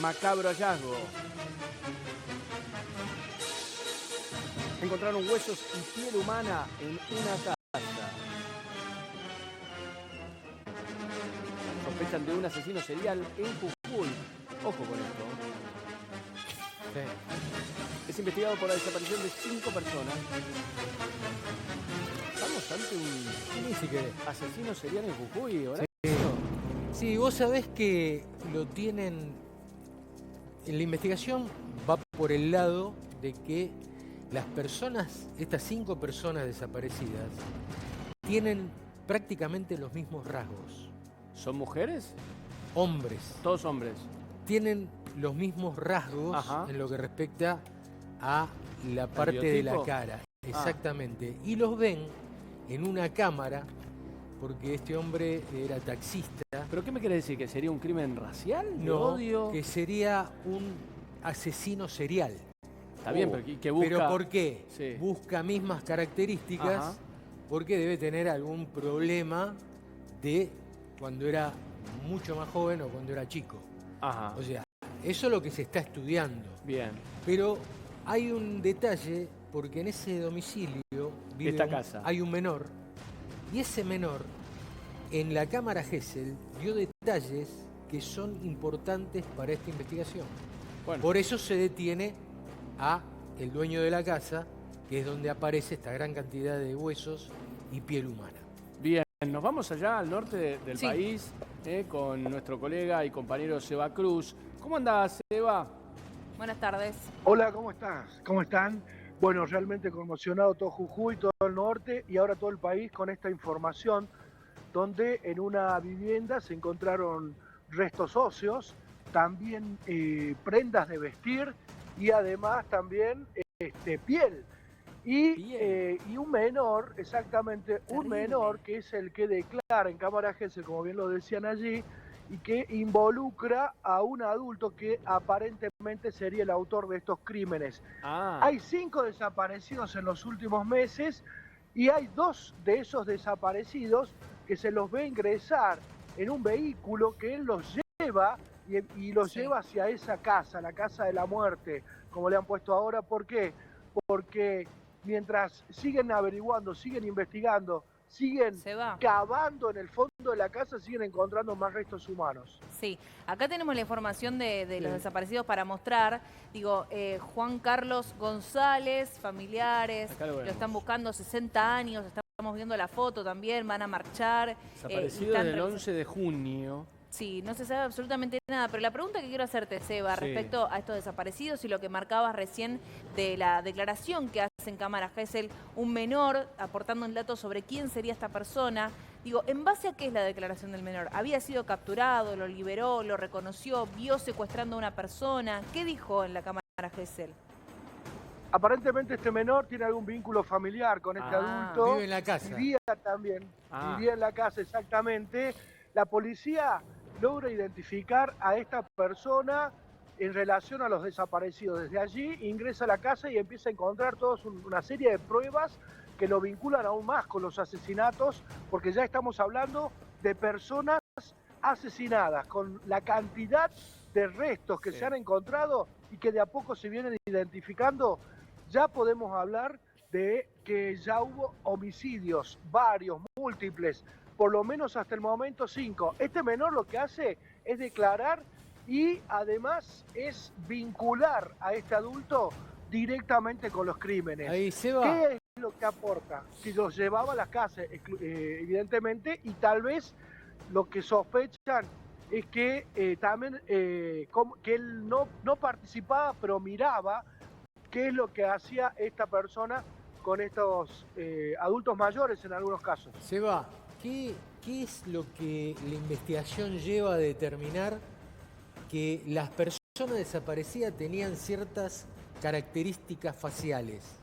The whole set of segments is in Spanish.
Macabro hallazgo. Encontraron huesos y piel humana en una casa. Sospechan de un asesino serial en Jujuy. Ojo con esto. Sí. Es investigado por la desaparición de 5 personas. Estamos ante un asesino serial en Jujuy, ¿verdad? Sí, vos sabés que lo tienen. En la investigación va por el lado de que las personas, estas 5 personas desaparecidas, tienen prácticamente los mismos rasgos. ¿Son mujeres? Hombres. Todos hombres. Tienen los mismos rasgos. Ajá. En lo que respecta a la parte de la cara. Exactamente. Y los ven en una cámara, porque este hombre era taxista. ¿Pero qué me quiere decir? ¿Que sería un crimen racial? No, odio? Que sería un asesino serial. Está bien, pero que busca... ¿Pero por qué? Sí. Busca mismas características. Ajá. Porque debe tener algún problema de cuando era mucho más joven o cuando era chico. Ajá. O sea, eso es lo que se está estudiando. Bien. Pero hay un detalle, porque en ese domicilio vive esta casa. Hay un menor, y ese menor en la cámara Gesell dio detalles que son importantes para esta investigación. Bueno. Por eso se detiene a el dueño de la casa, que es donde aparece esta gran cantidad de huesos y piel humana. Bien, nos vamos allá al norte del país con nuestro colega y compañero Seba Cruz. ¿Cómo andás, Seba? Buenas tardes. Hola, ¿cómo estás? ¿Cómo están? Bueno, realmente conmocionado todo Jujuy, todo el norte y ahora todo el país con esta información, donde en una vivienda se encontraron restos óseos, también prendas de vestir y además también piel. Y un menor, exactamente, un menor que es el que declara en cámara Gesell, como bien lo decían allí, y que involucra a un adulto que aparentemente sería el autor de estos crímenes. Hay 5 desaparecidos en los últimos meses y hay 2 de esos desaparecidos que se los ve ingresar en un vehículo que él los lleva y los lleva hacia esa casa, la casa de la muerte, como le han puesto ahora. ¿Por qué? Porque mientras siguen averiguando, siguen investigando, siguen cavando en el fondo de la casa, siguen encontrando más restos humanos. Sí, acá tenemos la información de los desaparecidos para mostrar. Digo, Juan Carlos González, familiares, lo están buscando, 60 años, estamos viendo la foto también, van a marchar. Desaparecido desde el 11 de junio. Sí, no se sabe absolutamente nada, pero la pregunta que quiero hacerte, Seba, respecto a estos desaparecidos y lo que marcabas recién de la declaración que hace en cámara Gesell un menor aportando un dato sobre quién sería esta persona. Digo, ¿en base a qué es la declaración del menor? ¿Había sido capturado, lo liberó, lo reconoció, vio secuestrando a una persona? ¿Qué dijo en la cámara Gesell? Aparentemente este menor tiene algún vínculo familiar con este adulto. Vive en la casa. Vivía también, vivía en la casa exactamente. La policía logra identificar a esta persona en relación a los desaparecidos. Desde allí ingresa a la casa y empieza a encontrar toda una serie de pruebas que lo vinculan aún más con los asesinatos, porque ya estamos hablando de personas asesinadas, con la cantidad de restos que se han encontrado y que de a poco se vienen identificando. Ya podemos hablar de que ya hubo homicidios, varios, múltiples, por lo menos hasta el momento 5. Este menor lo que hace es declarar y además es vincular a este adulto directamente con los crímenes. Ahí se va. ¿Qué es lo que aporta? Si los llevaba a las casas, evidentemente, y tal vez lo que sospechan es que también que él no participaba, pero miraba qué es lo que hacía esta persona con estos adultos mayores en algunos casos. Seba, ¿qué es lo que la investigación lleva a determinar que las personas desaparecidas tenían ciertas características faciales?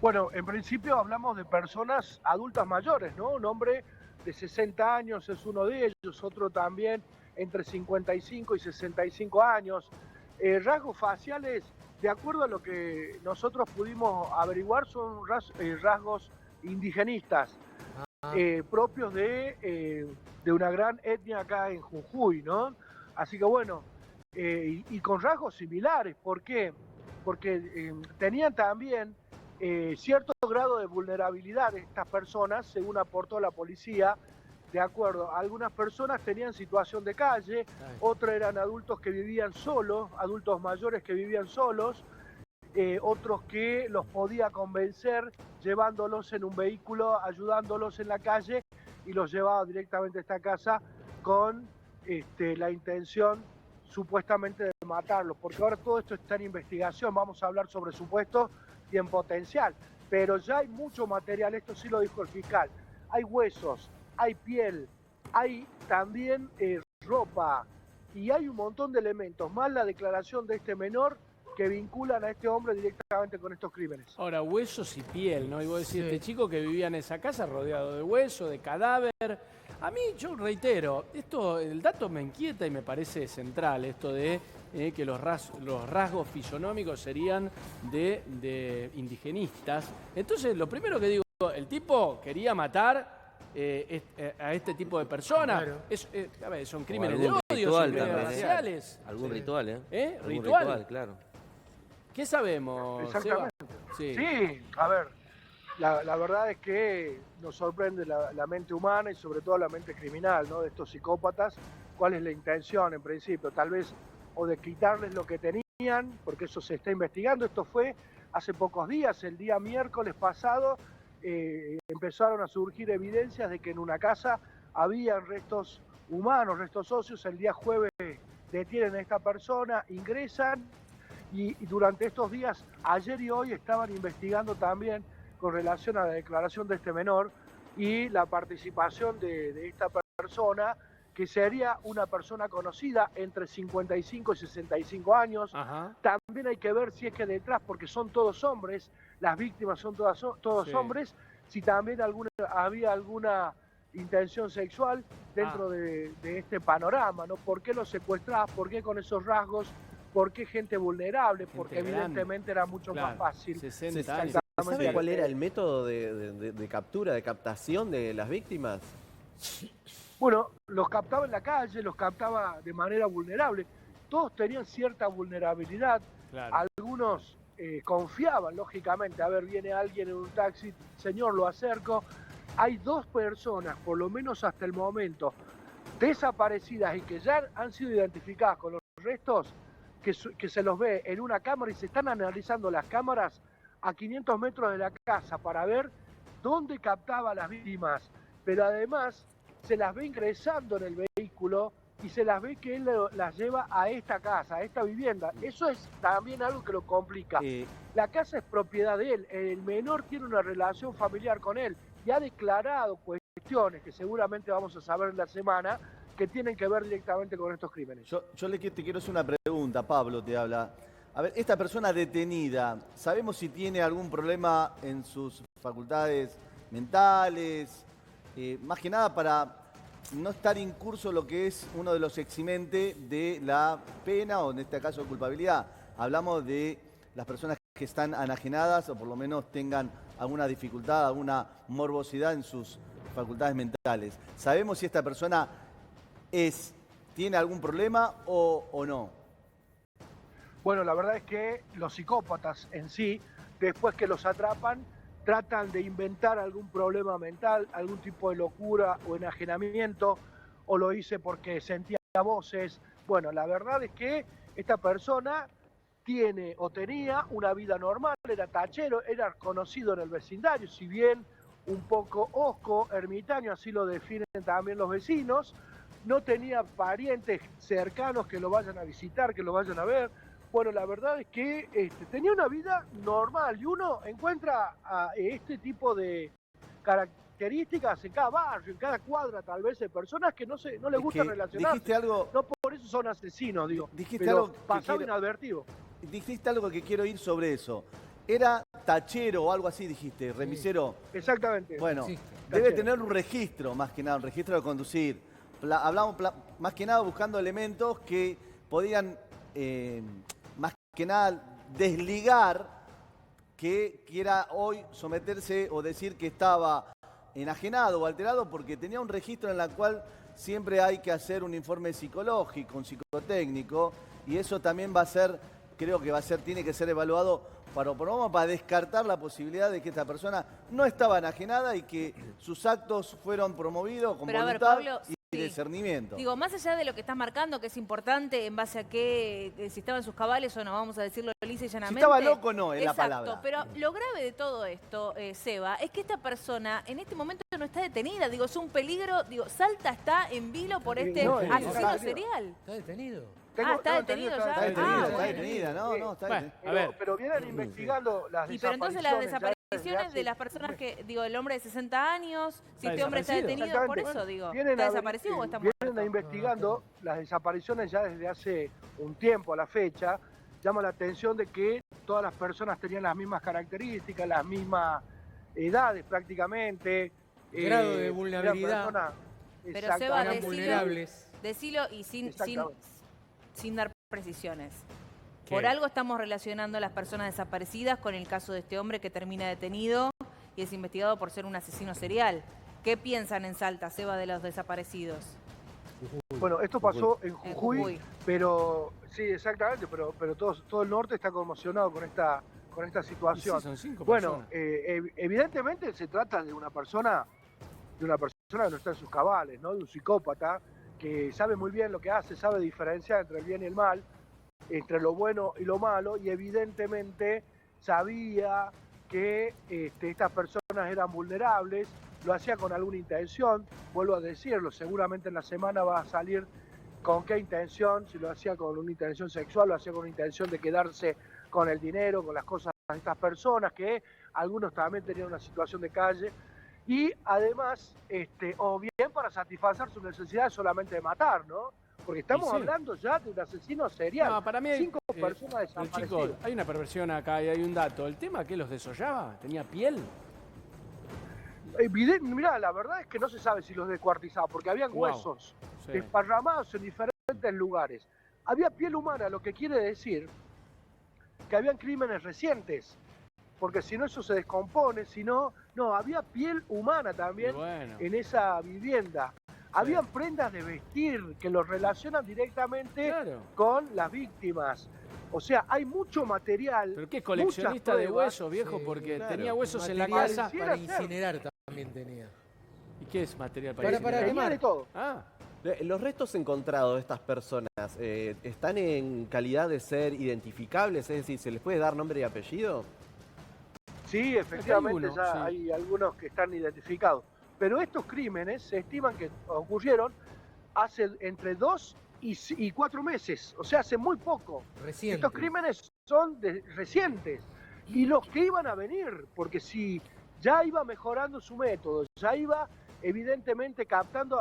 Bueno, en principio hablamos de personas adultas mayores, ¿no? Un hombre de 60 años es uno de ellos, otro también entre 55 y 65 años. Rasgos faciales, de acuerdo a lo que nosotros pudimos averiguar, son rasgos indigenistas. Propios de una gran etnia acá en Jujuy, ¿no? Así que bueno, y con rasgos similares. ¿Por qué? Porque tenían también cierto grado de vulnerabilidad de estas personas, según aportó la policía. De acuerdo, algunas personas tenían situación de calle, otros eran adultos que vivían solos, adultos mayores que vivían solos, otros que los podía convencer llevándolos en un vehículo, ayudándolos en la calle y los llevaba directamente a esta casa con la intención supuestamente de matarlos, porque ahora todo esto está en investigación, vamos a hablar sobre supuesto y en potencial, pero ya hay mucho material, esto sí lo dijo el fiscal, hay huesos, hay piel, hay también ropa y hay un montón de elementos, más la declaración de este menor que vinculan a este hombre directamente con estos crímenes. Ahora, huesos y piel, ¿no? Y vos decís, este chico que vivía en esa casa rodeado de hueso, de cadáver. A mí, yo reitero, el dato me inquieta y me parece central, esto de que los rasgos fisionómicos serían de indigenistas. Entonces, lo primero que digo, el tipo quería matar a este tipo de personas. Claro. A ver, son crímenes de odio, son crímenes raciales. Algún ritual, ¿Algún ritual, claro. ¿Qué sabemos, Exactamente. Seba? Sí, a ver, la verdad es que nos sorprende la mente humana y sobre todo la mente criminal, ¿no? De estos psicópatas. ¿Cuál es la intención en principio? Tal vez o de quitarles lo que tenían, porque eso se está investigando. Esto fue hace pocos días, el día miércoles pasado, empezaron a surgir evidencias de que en una casa había restos humanos, restos óseos. El día jueves detienen a esta persona, ingresan y durante estos días, ayer y hoy, estaban investigando también con relación a la declaración de este menor y la participación de esta persona, que sería una persona conocida entre 55 y 65 años. Ajá. También hay que ver si es que detrás, porque son todos hombres, las víctimas son todos hombres, si también había alguna intención sexual dentro de este panorama, ¿no? ¿Por qué los secuestraban? ¿Por qué con esos rasgos? ¿Por qué gente vulnerable? Porque evidentemente era mucho más fácil. 60 años. ¿Sabe cuál era el método de captura, de captación de las víctimas? Bueno, los captaba en la calle, los captaba de manera vulnerable. Todos tenían cierta vulnerabilidad. Claro. Algunos confiaban, lógicamente. A ver, viene alguien en un taxi, señor, lo acerco. Hay 2 personas, por lo menos hasta el momento, desaparecidas y que ya han sido identificadas con los restos, que se los ve en una cámara y se están analizando las cámaras a 500 metros de la casa para ver dónde captaba a las víctimas. Pero además se las ve ingresando en el vehículo y se las ve que él las lleva a esta casa, a esta vivienda. Eso es también algo que lo complica. La casa es propiedad de él, el menor tiene una relación familiar con él y ha declarado cuestiones que seguramente vamos a saber en la semana que tienen que ver directamente con estos crímenes. Yo te quiero hacer una pregunta, Pablo te habla. A ver, esta persona detenida, ¿sabemos si tiene algún problema en sus facultades mentales? Más que nada para no estar incurso lo que es uno de los eximentes de la pena o en este caso de culpabilidad. Hablamos de las personas que están enajenadas o por lo menos tengan alguna dificultad, alguna morbosidad en sus facultades mentales. ¿Sabemos si esta persona tiene algún problema o no? Bueno, la verdad es que los psicópatas en sí, después que los atrapan, tratan de inventar algún problema mental, algún tipo de locura o enajenamiento, o lo hice porque sentía voces. Bueno, la verdad es que esta persona tiene o tenía una vida normal, era tachero, era conocido en el vecindario, si bien un poco hosco, ermitaño, así lo definen también los vecinos, no tenía parientes cercanos que lo vayan a visitar, que lo vayan a ver. Bueno, la verdad es que tenía una vida normal y uno encuentra este tipo de características en cada barrio, en cada cuadra tal vez, de personas que no les gusta relacionarse. Dijiste algo, no por eso son asesinos, digo. Dijiste pero algo pasaba inadvertido. Dijiste algo que quiero ir sobre eso. Era tachero o algo así, dijiste, remisero. Sí, exactamente. Bueno, sí, debe tener un registro, más que nada, un registro de conducir. Hablamos más que nada buscando elementos que podían, más que nada, desligar que quiera hoy someterse o decir que estaba enajenado o alterado porque tenía un registro en el cual siempre hay que hacer un informe psicológico, un psicotécnico, y eso también va a ser, creo que tiene que ser evaluado para descartar la posibilidad de que esta persona no estaba enajenada y que sus actos fueron promovidos con voluntad Pablo, y discernimiento. Digo, más allá de lo que estás marcando, que es importante en base a que si estaba en sus cabales o no, vamos a decirlo lisa y llanamente. Si estaba loco no, es exacto, la palabra. Pero lo grave de todo esto, Seba, es que esta persona en este momento no está detenida. Digo, es un peligro. Digo, Salta está en vilo por este asesino serial. Está detenido. Está detenido ya. Está detenida, no, está detenida. A ver. Pero vienen investigando las Y pero entonces desapariciones. las desapariciones de las personas que, digo, el hombre de 60 años, si este hombre está desaparecido. detenido, por eso digo, Vienen ¿está a- desaparecido o está muerto? Vienen investigando las desapariciones ya desde hace un tiempo a la fecha. Llama la atención de que todas las personas tenían las mismas características, las mismas edades prácticamente. Grado de eran vulnerabilidad. personas Pero Seba, exactamente- Eran vulnerables. Decilo y sin dar precisiones. ¿Qué? Por algo estamos relacionando a las personas desaparecidas con el caso de este hombre que termina detenido y es investigado por ser un asesino serial. ¿Qué piensan en Salta, Seba, de los desaparecidos? Bueno, esto pasó en En Jujuy, Jujuy. pero sí, exactamente, pero todo el norte está conmocionado con esta Y sí, situación. son 5 Bueno, personas. evidentemente se trata de una persona que no está en sus cabales, ¿no? De un psicópata que sabe muy bien lo que hace, sabe diferenciar entre el bien y el mal, entre lo bueno y lo malo, y evidentemente sabía que estas personas eran vulnerables, lo hacía con alguna intención, vuelvo a decirlo, seguramente en la semana va a salir con qué intención, si lo hacía con una intención sexual, lo hacía con una intención de quedarse con el dinero, con las cosas de estas personas, que algunos también tenían una situación de calle, y además, o bien para satisfacer su necesidad solamente de matar, ¿no? Porque estamos hablando ya de un asesino serial. No, para mí hay, 5 personas desaparecidas. chicos, hay una perversión acá y hay un dato. ¿El tema que los desollaba? ¿Tenía piel? Mirá, la verdad es que no se sabe si los descuartizaba, porque habían Wow. huesos Sí. desparramados en diferentes lugares. Había piel humana, lo que quiere decir que habían crímenes recientes, porque si no eso se descompone, si no, había piel humana también Y bueno. en esa vivienda. Habían prendas de vestir que los relacionan directamente Claro. con las víctimas. O sea, hay mucho material. ¿Pero qué coleccionista muchas de pruebas. huesos, viejo? Sí, Porque claro. tenía huesos en la Material casa. Pareciera para ser. incinerar también tenía. ¿Y qué es material Para incinerar? Tenía quemar. de todo. Ah, Los restos encontrados de estas personas están en calidad de ser identificables, es decir, ¿se les puede dar nombre y apellido? Sí, efectivamente, uno, ya sí. hay algunos que están identificados. Pero estos crímenes se estiman que ocurrieron hace entre 2 y 4 meses, o sea, hace muy poco. Reciente. Estos crímenes son recientes y los que iban a venir, porque si ya iba mejorando su método, ya iba evidentemente captando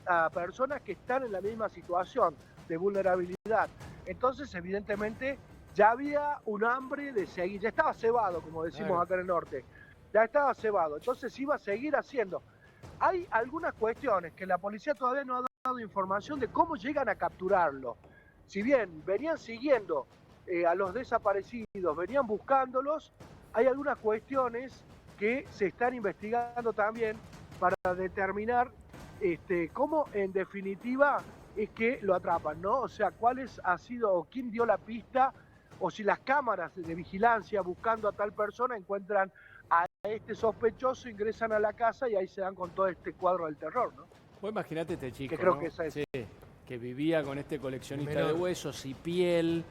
a personas que están en la misma situación de vulnerabilidad. Entonces, evidentemente, ya había un hambre de seguir, ya estaba cebado, como decimos Claro. acá en el norte, ya estaba cebado, entonces iba a seguir haciendo. Hay algunas cuestiones que la policía todavía no ha dado información de cómo llegan a capturarlo. Si bien venían siguiendo a los desaparecidos, venían buscándolos, hay algunas cuestiones que se están investigando también para determinar cómo en definitiva es que lo atrapan, ¿no? O sea, ha sido o quién dio la pista, o si las cámaras de vigilancia buscando a tal persona encuentran a este sospechoso, ingresan a la casa y ahí se dan con todo este cuadro del terror, ¿no? vos imaginate este chico, Que creo ¿no? que esa es. Sí, que vivía con este coleccionista Menor. de huesos y piel,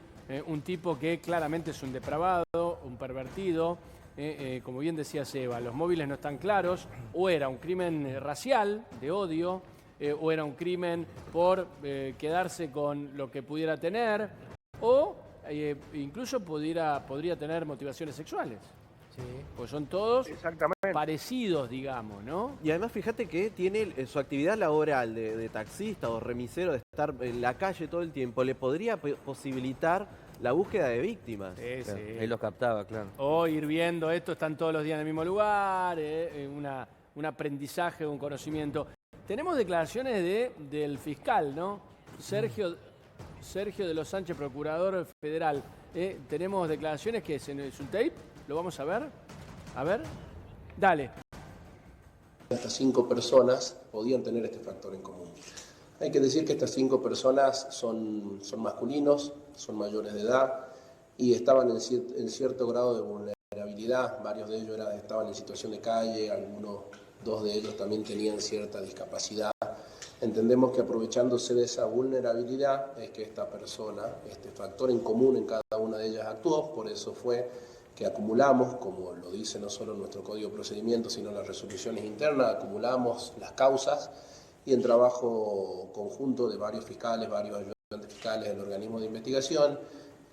un tipo que claramente es un depravado, un pervertido, como bien decía Seba, los móviles no están claros, o era un crimen racial, de odio, o era un crimen por quedarse con lo que pudiera tener, o incluso podría tener motivaciones sexuales, Sí. pues son todos Exactamente. parecidos, digamos, ¿no? Y además fíjate que tiene su actividad laboral de taxista o remisero, de estar en la calle todo el tiempo, le podría posibilitar la búsqueda de víctimas. Sí, Claro, sí. ahí los captaba, claro. O ir viendo esto, están todos los días en el mismo lugar, un aprendizaje, un conocimiento. Tenemos declaraciones del fiscal, ¿no? Sergio de los Sánchez, procurador federal. Tenemos declaraciones que es un tape, lo vamos a ver. A ver, dale. Hasta 5 personas podían tener este factor en común. Hay que decir que estas 5 personas son masculinos, son mayores de edad y estaban en cierto grado de vulnerabilidad. Varios de ellos estaban en situación de calle, dos de ellos también tenían cierta discapacidad. Entendemos que aprovechándose de esa vulnerabilidad es que esta persona, este factor en común en cada una de ellas actuó. Por eso fue que acumulamos, como lo dice no solo nuestro Código de Procedimientos, sino las resoluciones internas, acumulamos las causas y en trabajo conjunto de varios fiscales, varios ayudantes fiscales del organismo de investigación,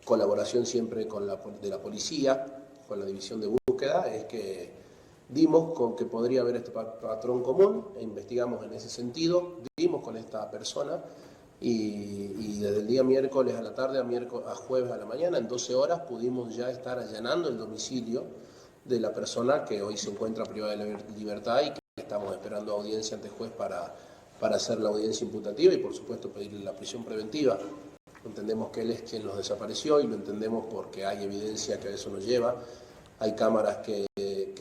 colaboración siempre de la policía, con la división de búsqueda, es que dimos con que podría haber este patrón común, e investigamos en ese sentido, dimos con esta persona y desde el día miércoles a la tarde a jueves a la mañana, en 12 horas, pudimos ya estar allanando el domicilio de la persona que hoy se encuentra privada de libertad y que estamos esperando audiencia ante juez para hacer la audiencia imputativa y por supuesto pedirle la prisión preventiva. Entendemos que él es quien los desapareció y lo entendemos porque hay evidencia que a eso nos lleva. Hay cámaras que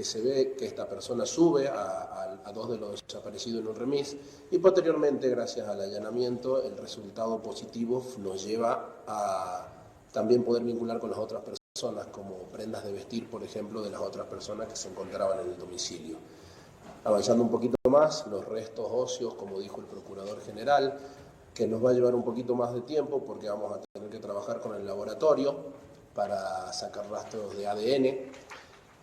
se ve que esta persona sube a 2 de los desaparecidos en un remis y posteriormente, gracias al allanamiento, el resultado positivo nos lleva a también poder vincular con las otras personas, como prendas de vestir, por ejemplo, de las otras personas que se encontraban en el domicilio. Avanzando un poquito más, los restos óseos, como dijo el Procurador General, que nos va a llevar un poquito más de tiempo porque vamos a tener que trabajar con el laboratorio para sacar rastros de ADN.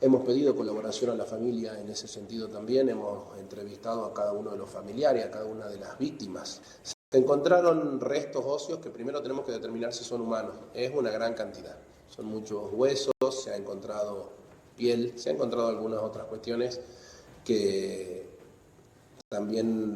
Hemos pedido colaboración a la familia en ese sentido también, hemos entrevistado a cada uno de los familiares, a cada una de las víctimas. Se encontraron restos óseos que primero tenemos que determinar si son humanos, es una gran cantidad. Son muchos huesos, se ha encontrado piel, se han encontrado algunas otras cuestiones que también